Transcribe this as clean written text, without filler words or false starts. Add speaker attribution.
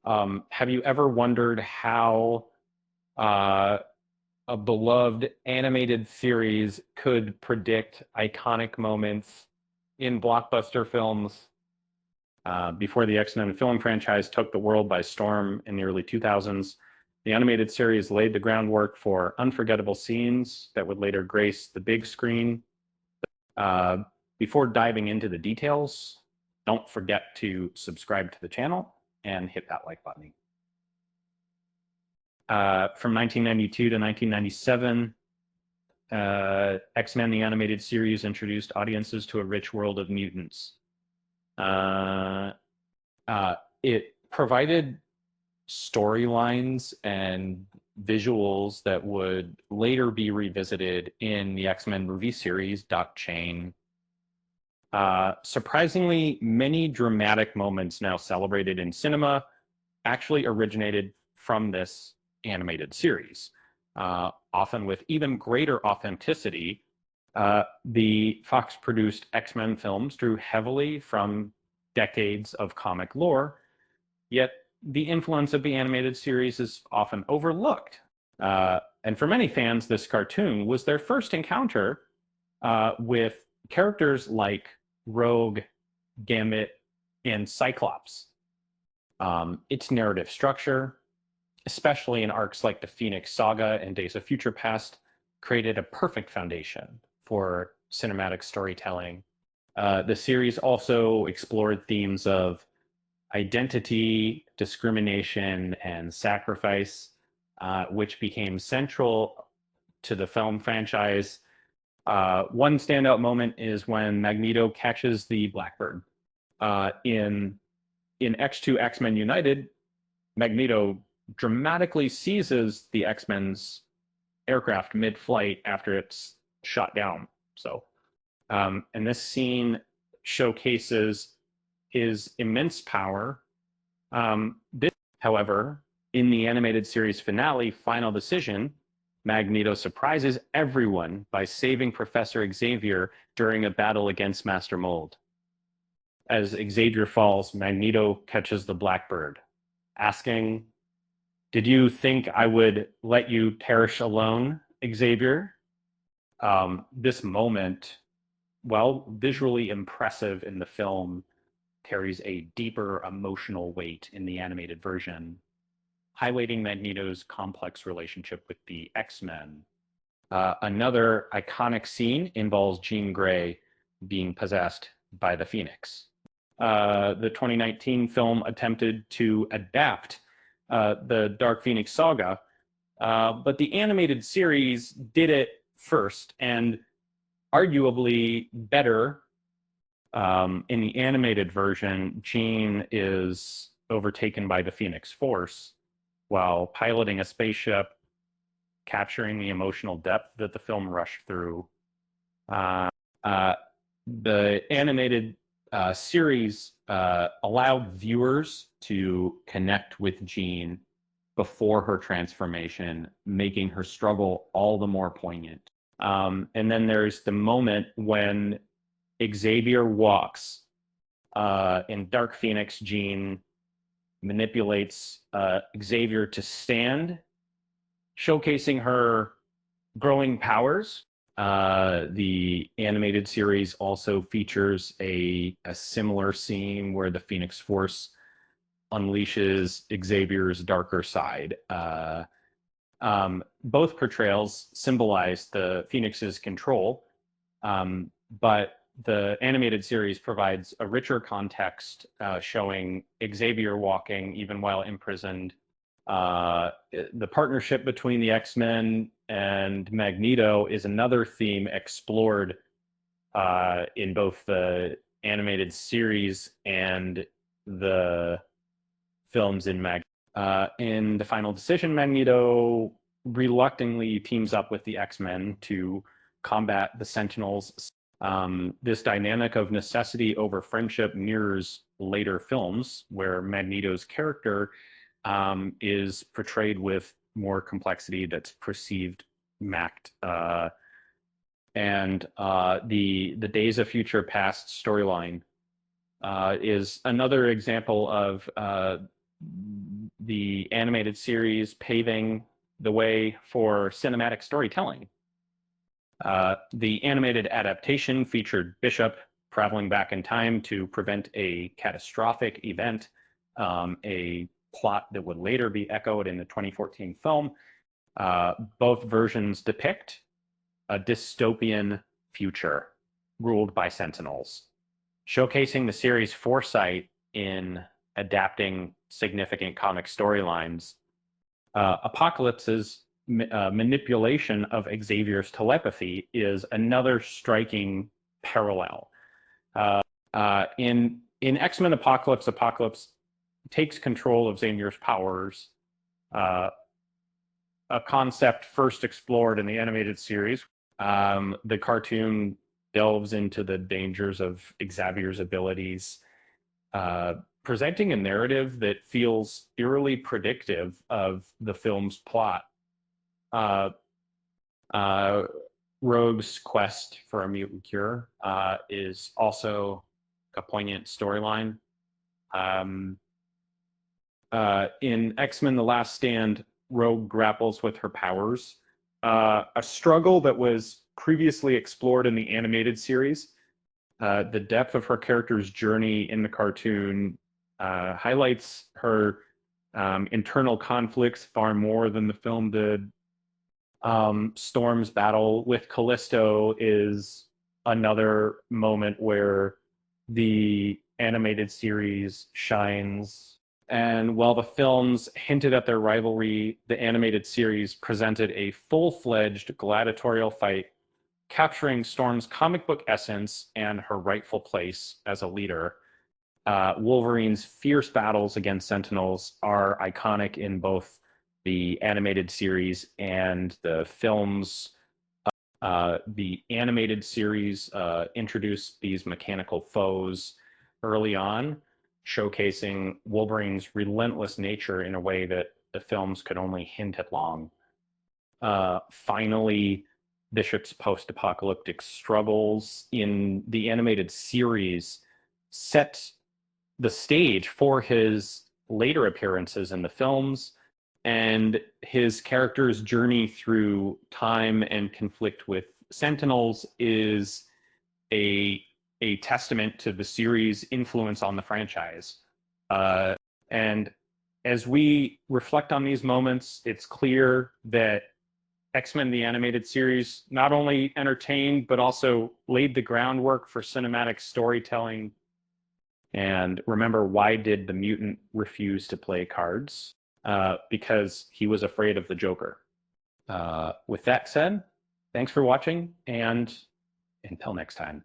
Speaker 1: Have you ever wondered how uh, a beloved animated series could predict iconic moments in blockbuster films before the X-Men film franchise took the world by storm in the early 2000s? The animated series laid the groundwork for unforgettable scenes that would later grace the big screen. Uh, Before diving into the details, don't forget to subscribe to the channel and hit that like button. From 1992 to 1997, X-Men the Animated Series introduced audiences to a rich world of mutants. Uh, it provided storylines and visuals that would later be revisited in the X-Men movie series, Doc Chain. Surprisingly, many dramatic moments now celebrated in cinema actually originated from this animated series, often with even greater authenticity. The Fox produced X-Men films drew heavily from decades of comic lore, yet the influence of the animated series is often overlooked. And for many fans, this cartoon was their first encounter with characters like Rogue, Gambit, and Cyclops. Its narrative structure, especially in arcs like the Phoenix Saga and Days of Future Past, created a perfect foundation for cinematic storytelling. The series also explored themes of identity, discrimination, and sacrifice, which became central to the film franchise. One standout moment is when Magneto catches the Blackbird. In X2 X-Men United, Magneto dramatically seizes the X-Men's aircraft mid-flight after it's shot down. And this scene showcases his immense power. However, in the animated series finale, Final Decision, Magneto surprises everyone by saving Professor Xavier during a battle against Master Mold. As Xavier falls, Magneto catches the Blackbird, asking, "Did you think I would let you perish alone, Xavier?" This moment, while visually impressive in the film, carries a deeper emotional weight in the animated version, highlighting Magneto's complex relationship with the X-Men. Another iconic scene involves Jean Grey being possessed by the Phoenix. The 2019 film attempted to adapt the Dark Phoenix saga, but the animated series did it first and arguably better. In the animated version, Jean is overtaken by the Phoenix Force while piloting a spaceship, capturing the emotional depth that the film rushed through. Uh, uh, the animated series allowed viewers to connect with Jean before her transformation, making her struggle all the more poignant. And then there's the moment when Xavier walks. In Dark Phoenix, Jean manipulates Xavier to stand, showcasing her growing powers. The animated series also features a similar scene where the Phoenix Force unleashes Xavier's darker side. Both portrayals symbolize the Phoenix's control, but the animated series provides a richer context, showing Xavier walking even while imprisoned. The partnership between the X-Men and Magneto is another theme explored in both the animated series and the films in in the Final Decision, Magneto reluctantly teams up with the X-Men to combat the Sentinels. This dynamic of necessity over friendship mirrors later films where Magneto's character is portrayed with more complexity that's perceived macked. The Days of Future Past storyline is another example of the animated series paving the way for cinematic storytelling. The animated adaptation featured Bishop traveling back in time to prevent a catastrophic event, a plot that would later be echoed in the 2014 film. Both versions depict a dystopian future ruled by Sentinels, showcasing the series' foresight in adapting significant comic storylines. Apocalypse's manipulation of Xavier's telepathy is another striking parallel. In X-Men Apocalypse, Apocalypse takes control of Xavier's powers, a concept first explored in the animated series. The cartoon delves into the dangers of Xavier's abilities, presenting a narrative that feels eerily predictive of the film's plot. Rogue's quest for a mutant cure is also a poignant storyline. In X-Men The Last Stand, Rogue grapples with her powers, a struggle that was previously explored in the animated series. The depth of her character's journey in the cartoon highlights her internal conflicts far more than the film did. Storm's battle with Callisto is another moment where the animated series shines. And while the films hinted at their rivalry, the animated series presented a full-fledged gladiatorial fight, capturing Storm's comic book essence and her rightful place as a leader. Wolverine's fierce battles against Sentinels are iconic in both the animated series and the films. The animated series introduced these mechanical foes early on, showcasing Wolverine's relentless nature in a way that the films could only hint at long. Finally, Bishop's post-apocalyptic struggles in the animated series set the stage for his later appearances in the films, and his character's journey through time and conflict with Sentinels is a testament to the series' influence on the franchise. And as we reflect on these moments, it's clear that X-Men the Animated Series not only entertained, but also laid the groundwork for cinematic storytelling. And remember, why did the mutant refuse to play cards? Because he was afraid of the Joker. With that said, thanks for watching, and until next time.